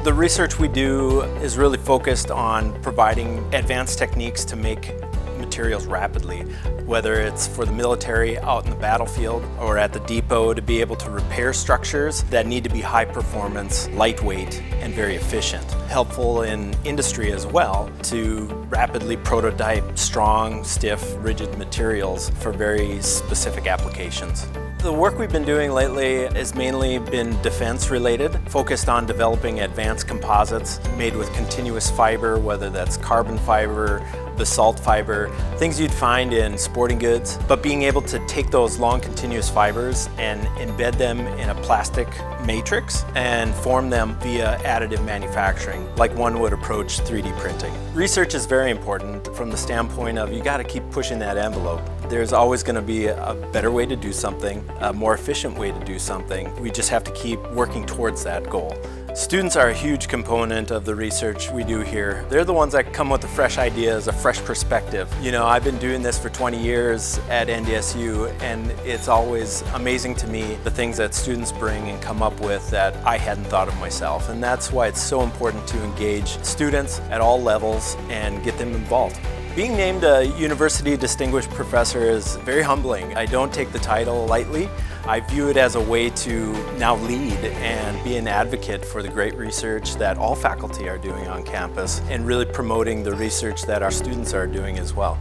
The research we do is really focused on providing advanced techniques to make materials rapidly, whether it's for the military out in the battlefield or at the depot to be able to repair structures that need to be high performance, lightweight, and very efficient. Helpful in industry as well to rapidly prototype strong, stiff, rigid materials for very specific applications. The work we've been doing lately has mainly been defense related, focused on developing advanced composites made with continuous fiber, whether that's carbon fiber, basalt fiber, things you'd find in sporting goods, but being able to take those long continuous fibers and embed them in a plastic matrix and form them via additive manufacturing, like one would approach 3D printing. Research is very important from the standpoint of you got to keep pushing that envelope. There's always going to be a better way to do something, a more efficient way to do something. We just have to keep working towards that goal. Students are a huge component of the research we do here. They're the ones that come with the fresh ideas, a fresh perspective. You know, I've been doing this for 20 years at NDSU, and it's always amazing to me the things that students bring and come up with that I hadn't thought of myself. And that's why it's so important to engage students at all levels and get them involved. Being named a University Distinguished Professor is very humbling. I don't take the title lightly. I view it as a way to now lead and be an advocate for the great research that all faculty are doing on campus and really promoting the research that our students are doing as well.